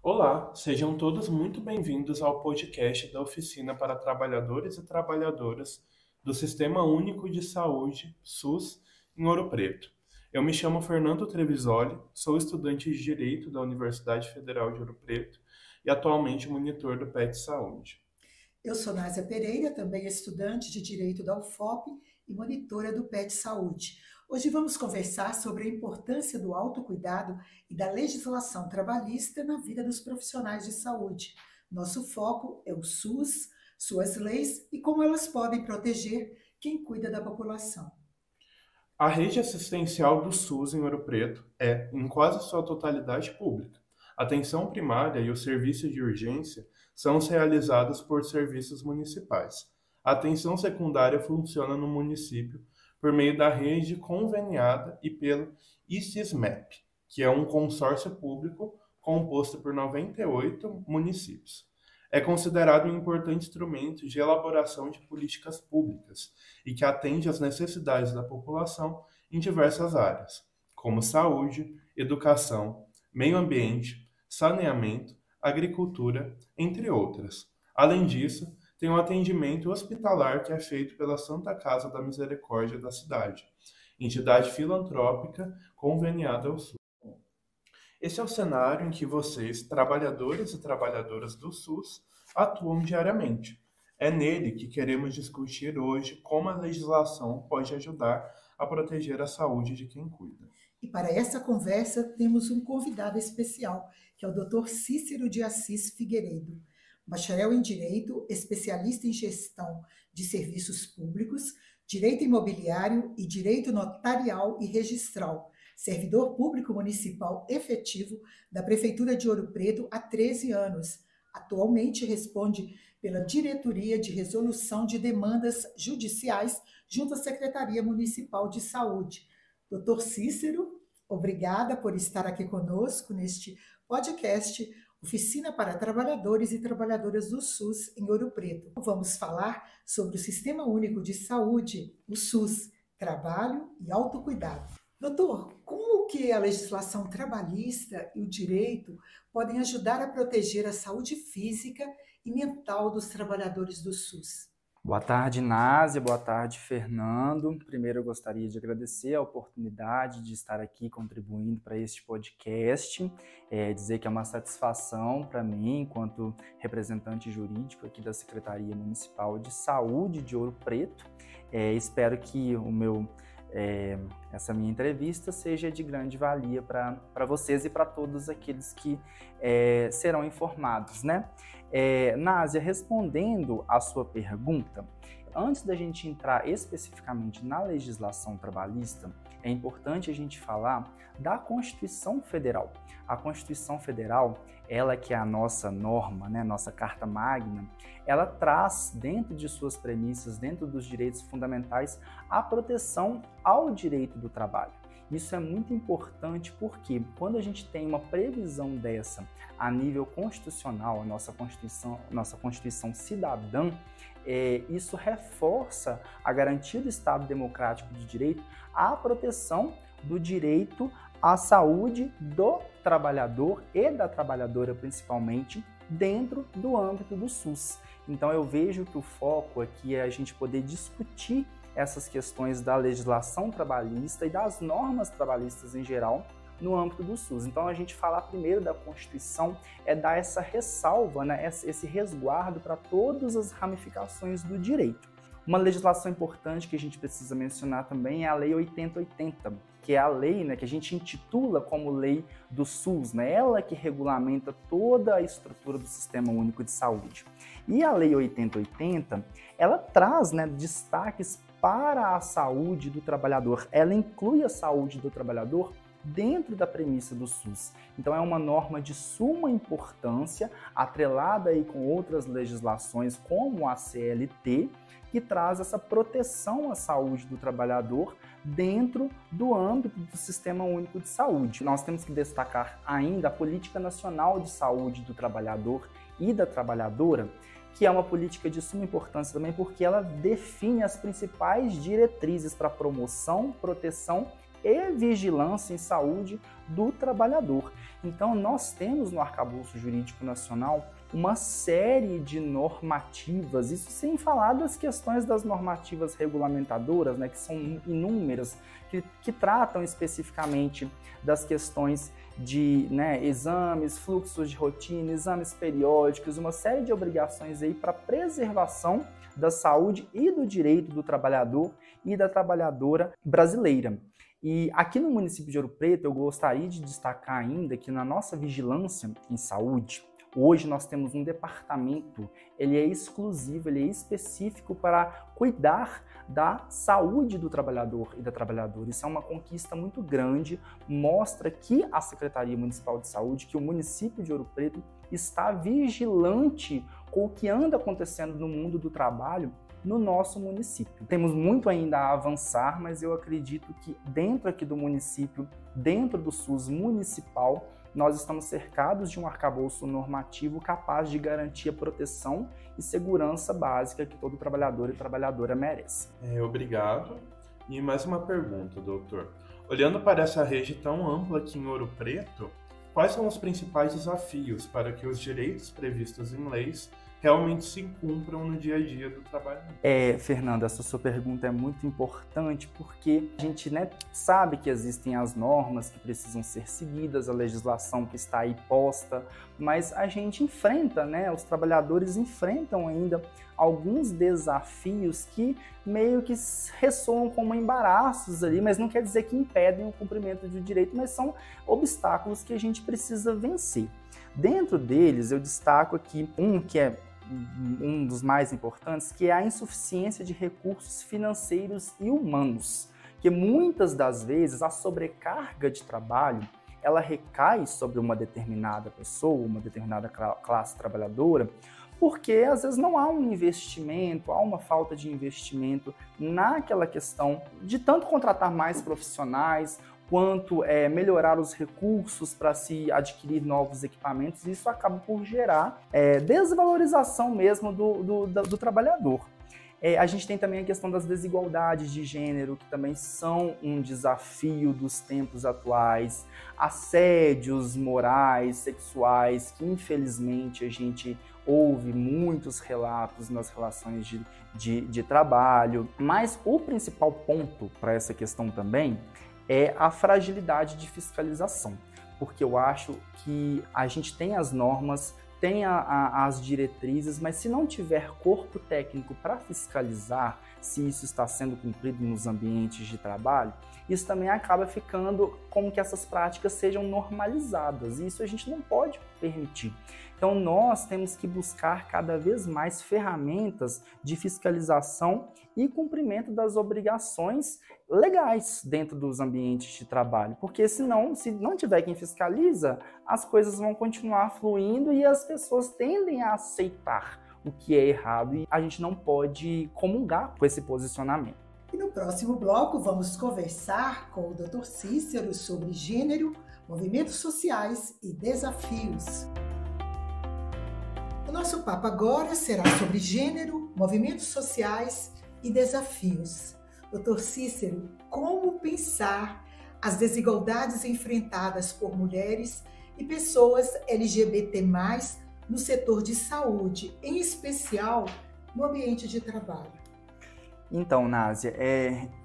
Olá, sejam todos muito bem-vindos ao podcast da Oficina para Trabalhadores e Trabalhadoras do Sistema Único de Saúde, SUS, em Ouro Preto. Eu me chamo Fernando Trevisoli, sou estudante de Direito da Universidade Federal de Ouro Preto e atualmente monitor do PET Saúde. Eu sou Násia Pereira, também estudante de Direito da UFOP e monitora do PET Saúde. Hoje vamos conversar sobre a importância do autocuidado e da legislação trabalhista na vida dos profissionais de saúde. Nosso foco é o SUS, suas leis e como elas podem proteger quem cuida da população. A rede assistencial do SUS em Ouro Preto é, em quase sua totalidade, pública. A atenção primária e o serviço de urgência são realizados por serviços municipais. A atenção secundária funciona no município por meio da rede conveniada e pelo ICISMEP, que é um consórcio público composto por 98 municípios. É considerado um importante instrumento de elaboração de políticas públicas e que atende às necessidades da população em diversas áreas, como saúde, educação, meio ambiente, saneamento, agricultura, entre outras. Além disso, tem um atendimento hospitalar que é feito pela Santa Casa da Misericórdia da cidade, entidade filantrópica conveniada ao SUS. Esse é o cenário em que vocês, trabalhadores e trabalhadoras do SUS, atuam diariamente. É nele que queremos discutir hoje como a legislação pode ajudar a proteger a saúde de quem cuida. E para essa conversa temos um convidado especial, que é o Dr. Cícero de Assis Figueiredo, bacharel em Direito, especialista em Gestão de Serviços Públicos, Direito Imobiliário e Direito Notarial e Registral, servidor público municipal efetivo da Prefeitura de Ouro Preto há 13 anos. Atualmente responde pela Diretoria de Resolução de Demandas Judiciais junto à Secretaria Municipal de Saúde. Doutor Cícero, obrigada por estar aqui conosco neste podcast Oficina para Trabalhadores e Trabalhadoras do SUS em Ouro Preto. Vamos falar sobre o Sistema Único de Saúde, o SUS, trabalho e autocuidado. Doutor, como que a legislação trabalhista e o direito podem ajudar a proteger a saúde física e mental dos trabalhadores do SUS? Boa tarde, Násia. Boa tarde, Fernando. Primeiro, eu gostaria de agradecer a oportunidade de estar aqui contribuindo para este podcast. Dizer que é uma satisfação para mim, enquanto representante jurídico aqui da Secretaria Municipal de Saúde de Ouro Preto. Espero que essa minha entrevista seja de grande valia para vocês e para todos aqueles que serão informados, né? Násia, respondendo à sua pergunta, antes da gente entrar especificamente na legislação trabalhista, é importante a gente falar da Constituição Federal. A Constituição Federal, ela que é a nossa norma, né, nossa Carta Magna, ela traz dentro de suas premissas, dentro dos direitos fundamentais, a proteção ao direito do trabalho. Isso é muito importante porque quando a gente tem uma previsão dessa a nível constitucional, a nossa Constituição cidadã, isso reforça a garantia do Estado democrático de direito à proteção do direito à saúde do trabalhador e da trabalhadora, principalmente, dentro do âmbito do SUS. Então eu vejo que o foco aqui é a gente poder discutir essas questões da legislação trabalhista e das normas trabalhistas em geral no âmbito do SUS. Então, a gente falar primeiro da Constituição é dar essa ressalva, né, esse resguardo para todas as ramificações do direito. Uma legislação importante que a gente precisa mencionar também é a Lei 8080, que é a lei, né, que a gente intitula como Lei do SUS, né, ela que regulamenta toda a estrutura do Sistema Único de Saúde. E a Lei 8080, ela traz, né, destaques para a saúde do trabalhador. Ela inclui a saúde do trabalhador dentro da premissa do SUS. Então é uma norma de suma importância, atrelada aí com outras legislações como a CLT, que traz essa proteção à saúde do trabalhador dentro do âmbito do Sistema Único de Saúde. Nós temos que destacar ainda a Política Nacional de Saúde do Trabalhador e da Trabalhadora, que é uma política de suma importância também porque ela define as principais diretrizes para promoção, proteção e vigilância em saúde do trabalhador. Então, nós temos no Arcabouço Jurídico Nacional uma série de normativas, isso sem falar das questões das normativas regulamentadoras, né, que são inúmeras, que tratam especificamente das questões de, né, exames, fluxos de rotina, exames periódicos, uma série de obrigações aí para preservação da saúde e do direito do trabalhador e da trabalhadora brasileira. E aqui no município de Ouro Preto, eu gostaria de destacar ainda que na nossa vigilância em saúde, hoje nós temos um departamento, ele é exclusivo, ele é específico para cuidar da saúde do trabalhador e da trabalhadora. Isso é uma conquista muito grande, mostra que a Secretaria Municipal de Saúde, que o município de Ouro Preto está vigilante com o que anda acontecendo no mundo do trabalho no nosso município. Temos muito ainda a avançar, mas eu acredito que dentro aqui do município, dentro do SUS municipal, nós estamos cercados de um arcabouço normativo capaz de garantir a proteção e segurança básica que todo trabalhador e trabalhadora merece. Obrigado. E mais uma pergunta, doutor. Olhando para essa rede tão ampla aqui em Ouro Preto, quais são os principais desafios para que os direitos previstos em leis realmente se cumpram no dia a dia do trabalhador? Fernanda, essa sua pergunta é muito importante porque a gente, né, sabe que existem as normas que precisam ser seguidas, a legislação que está aí posta, mas a gente enfrenta, né, os trabalhadores enfrentam ainda alguns desafios que meio que ressoam como embaraços ali, mas não quer dizer que impedem o cumprimento do direito, mas são obstáculos que a gente precisa vencer. Dentro deles, eu destaco aqui um que é um dos mais importantes, que é a insuficiência de recursos financeiros e humanos, que muitas das vezes a sobrecarga de trabalho ela recai sobre uma determinada pessoa, uma determinada classe trabalhadora, porque às vezes não há um investimento, há uma falta de investimento naquela questão de tanto contratar mais profissionais, quanto melhorar os recursos para se adquirir novos equipamentos. Isso acaba por gerar desvalorização mesmo do trabalhador. A gente tem também a questão das desigualdades de gênero, que também são um desafio dos tempos atuais, assédios morais, sexuais, que infelizmente a gente ouve muitos relatos nas relações de trabalho. Mas o principal ponto para essa questão também é a fragilidade de fiscalização, porque eu acho que a gente tem as normas, tem as diretrizes, mas se não tiver corpo técnico para fiscalizar se isso está sendo cumprido nos ambientes de trabalho, isso também acaba ficando como que essas práticas sejam normalizadas, e isso a gente não pode permitir. Então nós temos que buscar cada vez mais ferramentas de fiscalização e cumprimento das obrigações legais dentro dos ambientes de trabalho, porque senão, se não tiver quem fiscaliza, as coisas vão continuar fluindo e as pessoas tendem a aceitar o que é errado e a gente não pode comungar com esse posicionamento. E no próximo bloco vamos conversar com o Dr. Cícero sobre gênero, movimentos sociais e desafios. O nosso papo agora será sobre gênero, movimentos sociais e desafios. Dr. Cícero, como pensar as desigualdades enfrentadas por mulheres e pessoas LGBT+, no setor de saúde, em especial no ambiente de trabalho? Então, Názia,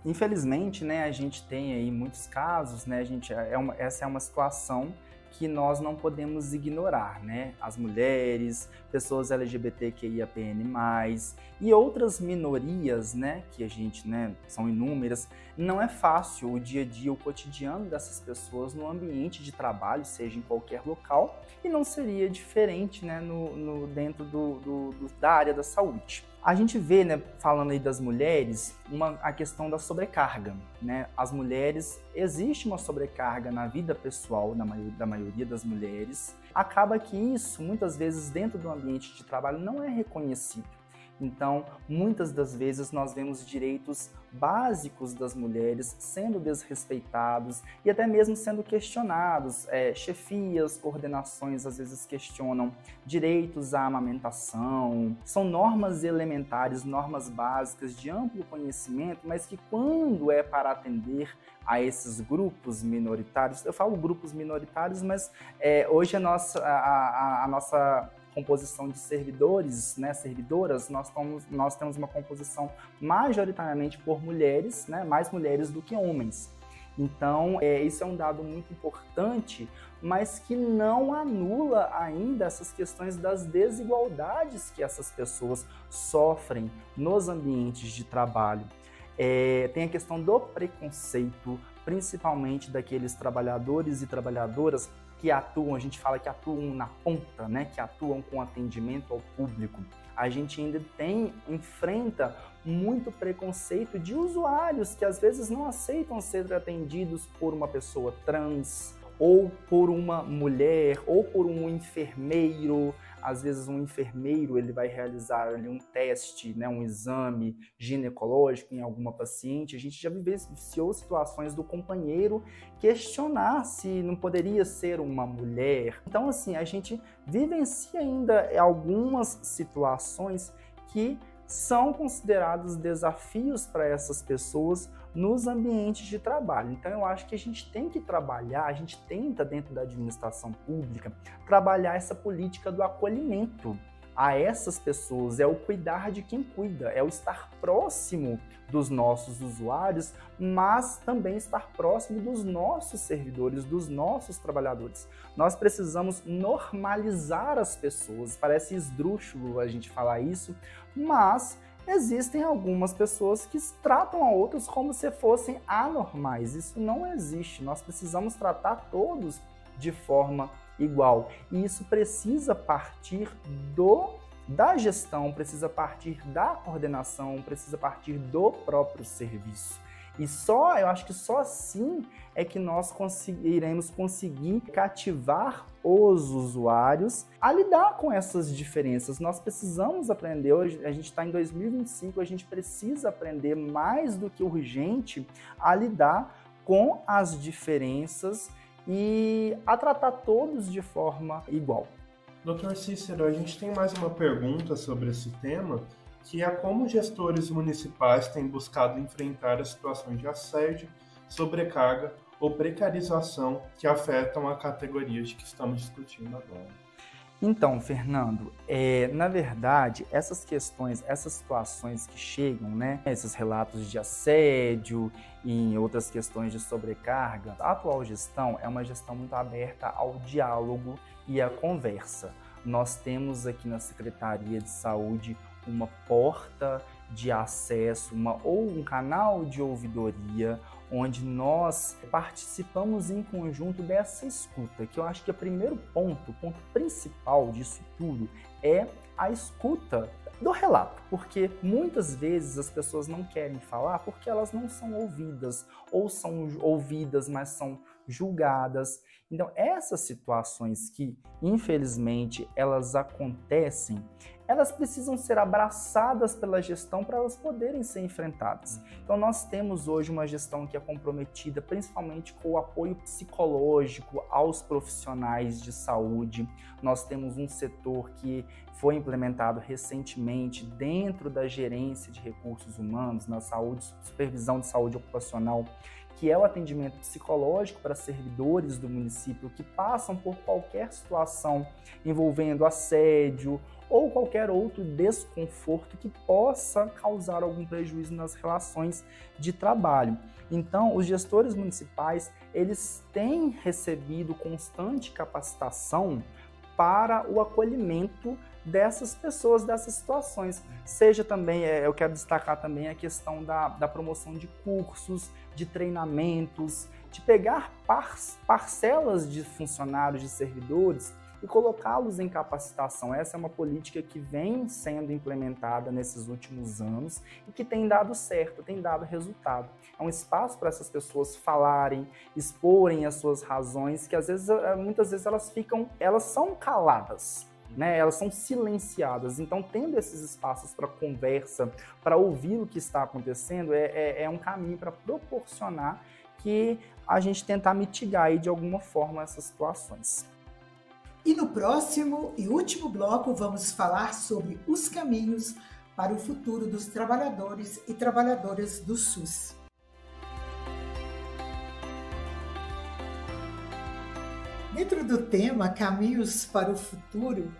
infelizmente, né, a gente tem aí muitos casos, né, essa é uma situação que nós não podemos ignorar, né? As mulheres, pessoas LGBTQIAPN+, e outras minorias, né, que a gente, né, são inúmeras. Não é fácil o dia a dia, o cotidiano dessas pessoas no ambiente de trabalho, seja em qualquer local, e não seria diferente, né, dentro da área da saúde. A gente vê, né, falando aí das mulheres, a questão da sobrecarga, né? As mulheres, existe uma sobrecarga na vida pessoal da maioria das mulheres. Acaba que isso, muitas vezes, dentro do ambiente de trabalho, não é reconhecido. Então, muitas das vezes, nós vemos direitos básicos das mulheres sendo desrespeitados e até mesmo sendo questionados. Chefias, coordenações às vezes questionam direitos à amamentação. São normas elementares, normas básicas de amplo conhecimento, mas que quando é para atender a esses grupos minoritários, eu falo grupos minoritários, mas hoje a nossa composição de servidores, né, servidoras, nós temos uma composição majoritariamente por mulheres, né, mais mulheres do que homens. Então, isso é um dado muito importante, mas que não anula ainda essas questões das desigualdades que essas pessoas sofrem nos ambientes de trabalho. Tem a questão do preconceito, principalmente daqueles trabalhadores e trabalhadoras que atuam, a gente fala que atuam na ponta, né? Que atuam com atendimento ao público. A gente ainda enfrenta muito preconceito de usuários que às vezes não aceitam ser atendidos por uma pessoa trans, ou por uma mulher, ou por um enfermeiro. Às vezes um enfermeiro ele vai realizar ali um teste, né, um exame ginecológico em alguma paciente. A gente já vivenciou situações do companheiro questionar se não poderia ser uma mulher. Então, assim, a gente vivencia ainda algumas situações que são considerados desafios para essas pessoas nos ambientes de trabalho. Então, eu acho que a gente tem que trabalhar, a gente tenta, dentro da administração pública, trabalhar essa política do acolhimento a essas pessoas, é o cuidar de quem cuida, é o estar próximo dos nossos usuários, mas também estar próximo dos nossos servidores, dos nossos trabalhadores. Nós precisamos normalizar as pessoas, parece esdrúxulo a gente falar isso, mas existem algumas pessoas que tratam a outros como se fossem anormais. Isso não existe. Nós precisamos tratar todos de forma igual. E isso precisa partir da gestão, precisa partir da coordenação, precisa partir do próprio serviço. E eu acho que só assim é que nós iremos conseguir cativar os usuários a lidar com essas diferenças. Nós precisamos aprender, hoje a gente está em 2025, a gente precisa aprender mais do que urgente a lidar com as diferenças e a tratar todos de forma igual. Dr. Cícero, a gente tem mais uma pergunta sobre esse tema, que é como gestores municipais têm buscado enfrentar as situações de assédio, sobrecarga ou precarização que afetam a categoria de que estamos discutindo agora. Então, Fernando, na verdade, essas questões, essas situações que chegam, né, esses relatos de assédio e outras questões de sobrecarga, a atual gestão é uma gestão muito aberta ao diálogo e à conversa. Nós temos aqui na Secretaria de Saúde uma porta de acesso, ou um canal de ouvidoria, onde nós participamos em conjunto dessa escuta, que eu acho que o primeiro ponto, o ponto principal disso tudo, é a escuta do relato, porque muitas vezes as pessoas não querem falar porque elas não são ouvidas, ou são ouvidas, mas são julgadas. Então, essas situações que, infelizmente, elas acontecem, elas precisam ser abraçadas pela gestão para elas poderem ser enfrentadas. Então, nós temos hoje uma gestão que é comprometida principalmente com o apoio psicológico aos profissionais de saúde. Nós temos um setor que foi implementado recentemente dentro da gerência de recursos humanos, na saúde, supervisão de saúde ocupacional, que é o atendimento psicológico para servidores do município que passam por qualquer situação envolvendo assédio ou qualquer outro desconforto que possa causar algum prejuízo nas relações de trabalho. Então, os gestores municipais, eles têm recebido constante capacitação para o acolhimento dessas pessoas, dessas situações. Seja também, eu quero destacar também a questão da promoção de cursos, de treinamentos, de pegar parcelas de funcionários, de servidores e colocá-los em capacitação. Essa é uma política que vem sendo implementada nesses últimos anos e que tem dado certo, tem dado resultado. É um espaço para essas pessoas falarem, exporem as suas razões, que às vezes, muitas vezes elas são caladas. né? Elas são silenciadas. Então, tendo esses espaços para conversa, para ouvir o que está acontecendo, é um caminho para proporcionar que a gente tentar mitigar aí, de alguma forma, essas situações. E no próximo e último bloco vamos falar sobre os caminhos para o futuro dos trabalhadores e trabalhadoras do SUS. Dentro do tema Caminhos para o Futuro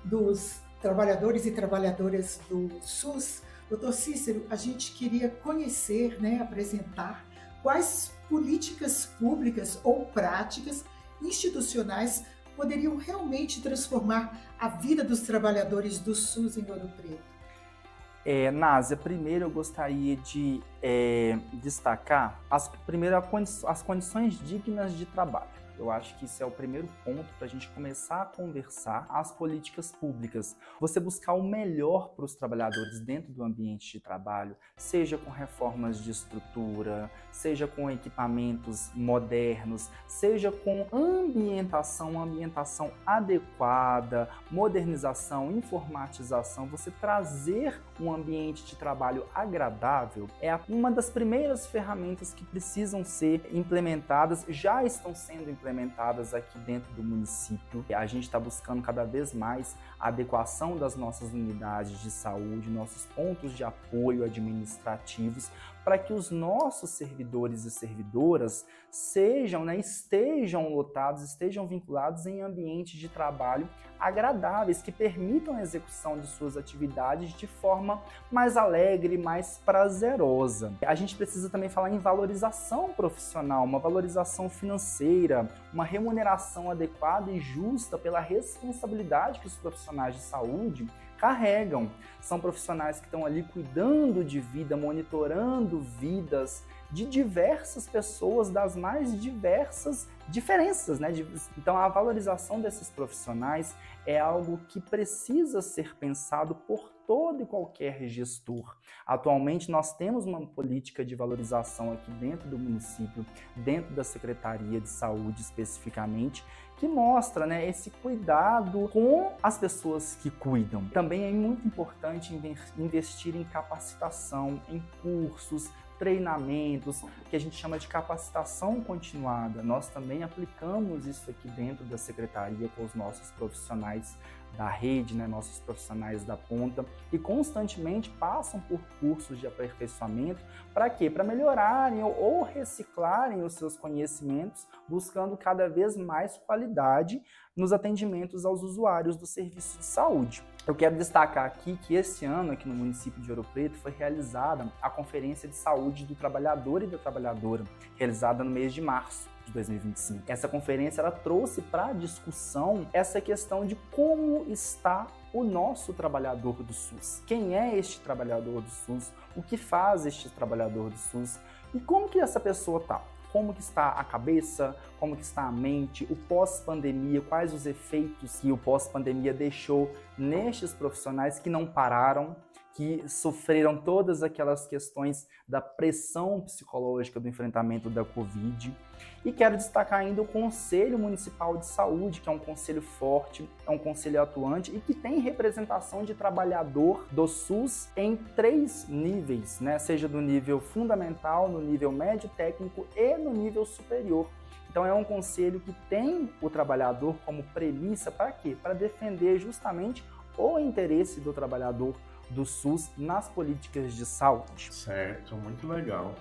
dos Trabalhadores e Trabalhadoras do SUS, Dr. Cícero, a gente queria conhecer, né, apresentar quais políticas públicas ou práticas institucionais poderiam realmente transformar a vida dos trabalhadores do SUS em Ouro Preto. Násia, primeiro eu gostaria de destacar as condições dignas de trabalho. Eu acho que isso é o primeiro ponto para a gente começar a conversar as políticas públicas. Você buscar o melhor para os trabalhadores dentro do ambiente de trabalho, seja com reformas de estrutura, seja com equipamentos modernos, seja com ambientação adequada, modernização, informatização. Você trazer um ambiente de trabalho agradável é uma das primeiras ferramentas que precisam ser implementadas, já estão sendo implementadas aqui dentro do município. A gente está buscando cada vez mais a adequação das nossas unidades de saúde, nossos pontos de apoio administrativos, para que os nossos servidores e servidoras estejam lotados, estejam vinculados em ambientes de trabalho agradáveis, que permitam a execução de suas atividades de forma mais alegre, mais prazerosa. A gente precisa também falar em valorização profissional, uma valorização financeira, uma remuneração adequada e justa pela responsabilidade que os profissionais de saúde carregam. São profissionais que estão ali cuidando de vida, monitorando vidas de diversas pessoas, das mais diversas diferenças, né? Então, a valorização desses profissionais é algo que precisa ser pensado por todo e qualquer gestor. Atualmente, nós temos uma política de valorização aqui dentro do município, dentro da Secretaria de Saúde especificamente, que mostra, né, esse cuidado com as pessoas que cuidam. Também é muito importante investir em capacitação, em cursos, treinamentos, que a gente chama de capacitação continuada. Nós também aplicamos isso aqui dentro da Secretaria com os nossos profissionais da rede, né, nossos profissionais da ponta, e constantemente passam por cursos de aperfeiçoamento. Para quê? Para melhorarem ou reciclarem os seus conhecimentos, buscando cada vez mais qualidade nos atendimentos aos usuários do serviço de saúde. Eu quero destacar aqui que esse ano, aqui no município de Ouro Preto, foi realizada a Conferência de Saúde do Trabalhador e da Trabalhadora, realizada no mês de março de 2025. Essa conferência ela trouxe para a discussão essa questão de como está o nosso trabalhador do SUS. Quem é este trabalhador do SUS? O que faz este trabalhador do SUS? E como que essa pessoa está? Como que está a cabeça, como que está a mente, o pós-pandemia, quais os efeitos que o pós-pandemia deixou nestes profissionais que não pararam, que sofreram todas aquelas questões da pressão psicológica do enfrentamento da Covid. E quero destacar ainda o Conselho Municipal de Saúde, que é um conselho forte, é um conselho atuante e que tem representação de trabalhador do SUS em 3 níveis, né? Seja do nível fundamental, no nível médio técnico e no nível superior. Então é um conselho que tem o trabalhador como premissa para quê? Para defender justamente o interesse do trabalhador do SUS nas políticas de saúde. Certo, muito legal.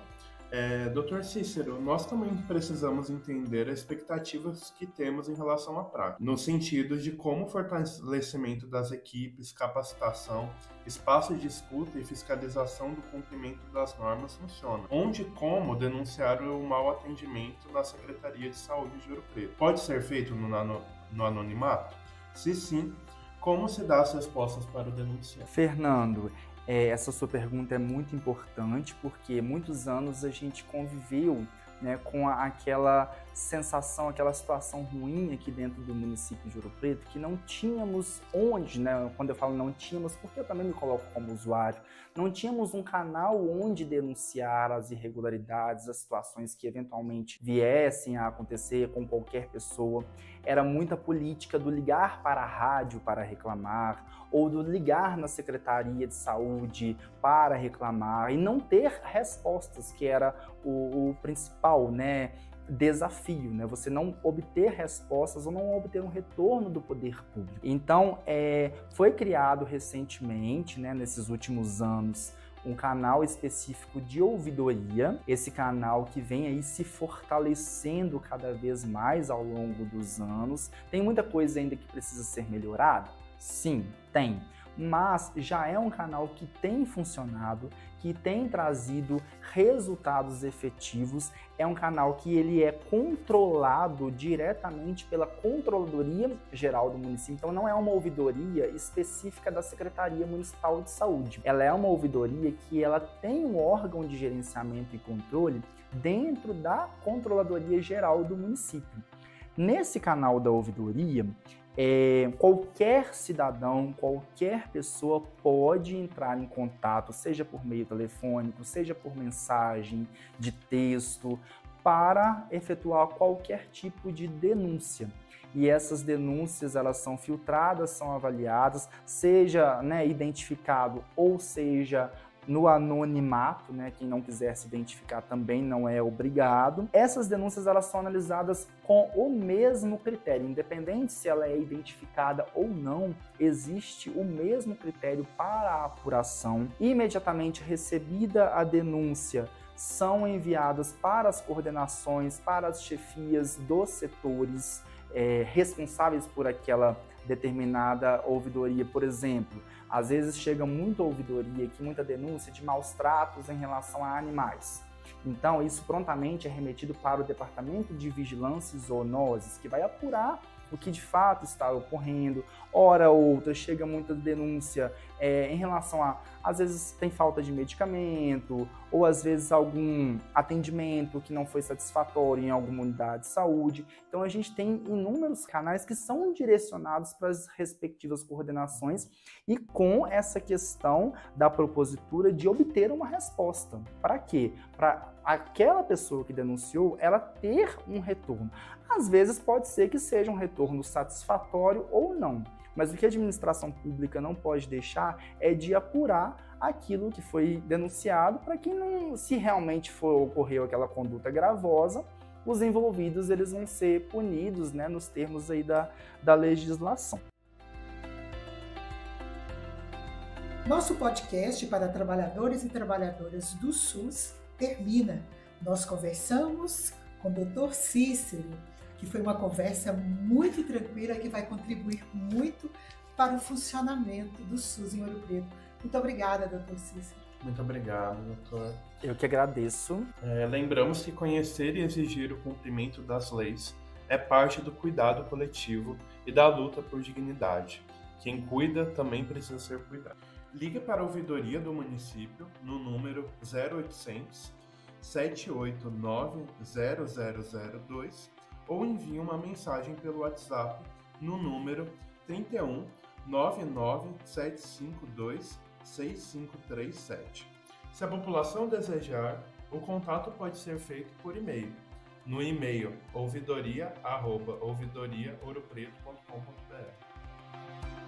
Dr. Cícero, nós também precisamos entender as expectativas que temos em relação à prática, no sentido de como o fortalecimento das equipes, capacitação, espaços de escuta e fiscalização do cumprimento das normas funciona, onde e como denunciar o mau atendimento na Secretaria de Saúde de Ouro Preto. Pode ser feito no anonimato? Se sim, como se dá as respostas para o denunciante? Fernando, essa sua pergunta é muito importante porque muitos anos a gente conviveu, né, com aquela sensação, aquela situação ruim aqui dentro do município de Ouro Preto, que não tínhamos onde, né? Quando eu falo não tínhamos, porque eu também me coloco como usuário, não tínhamos um canal onde denunciar as irregularidades, as situações que eventualmente viessem a acontecer com qualquer pessoa. Era muita política do ligar para a rádio para reclamar, ou do ligar na Secretaria de Saúde para reclamar e não ter respostas, que era o principal, né, desafio, né? Você não obter respostas ou não obter um retorno do poder público. Então, foi criado recentemente, né, nesses últimos anos, um canal específico de ouvidoria, esse canal que vem aí se fortalecendo cada vez mais ao longo dos anos. Tem muita coisa ainda que precisa ser melhorada? Sim, tem. Mas já é um canal que tem funcionado, que tem trazido resultados efetivos. É um canal que ele é controlado diretamente pela Controladoria Geral do município. Então não é uma ouvidoria específica da Secretaria Municipal de Saúde. Ela é uma ouvidoria que ela tem um órgão de gerenciamento e controle dentro da Controladoria Geral do município. Nesse canal da ouvidoria, qualquer cidadão, qualquer pessoa pode entrar em contato, seja por meio telefônico, seja por mensagem de texto, para efetuar qualquer tipo de denúncia. E essas denúncias, elas são filtradas, são avaliadas, seja, né, identificado ou seja no anonimato, né? Quem não quiser se identificar também não é obrigado. Essas denúncias, elas são analisadas com o mesmo critério, independente se ela é identificada ou não, existe o mesmo critério para a apuração. Imediatamente recebida a denúncia, são enviadas para as coordenações, para as chefias dos setores responsáveis por aquela determinada ouvidoria. Por exemplo, às vezes chega muita ouvidoria aqui, muita denúncia de maus tratos em relação a animais. Então, isso prontamente é remetido para o Departamento de Vigilância e Zoonoses, que vai apurar o que de fato está ocorrendo. Hora ou outra chega muita denúncia em relação a, às vezes tem falta de medicamento, ou às vezes algum atendimento que não foi satisfatório em alguma unidade de saúde. Então a gente tem inúmeros canais que são direcionados para as respectivas coordenações e com essa questão da propositura de obter uma resposta. Para quê? Para aquela pessoa que denunciou, ela ter um retorno. Às vezes pode ser que seja um retorno satisfatório ou não, mas o que a administração pública não pode deixar é de apurar aquilo que foi denunciado para que, não, se realmente ocorreu aquela conduta gravosa, os envolvidos eles vão ser punidos, né, nos termos aí da legislação. Nosso podcast para trabalhadores e trabalhadoras do SUS termina. Nós conversamos com o Dr. Cícero, que foi uma conversa muito tranquila que vai contribuir muito para o funcionamento do SUS em Ouro Preto. Muito obrigada, Dr. Cícero. Muito obrigado, doutor. Eu que agradeço. Lembramos que conhecer e exigir o cumprimento das leis é parte do cuidado coletivo e da luta por dignidade. Quem cuida também precisa ser cuidado. Ligue para a ouvidoria do município no número 0800 789 0002 ou envie uma mensagem pelo WhatsApp no número 31 99 752 6537. Se a população desejar, o contato pode ser feito por e-mail, no e-mail ouvidoria@ouvidoriaouropreto.com.br.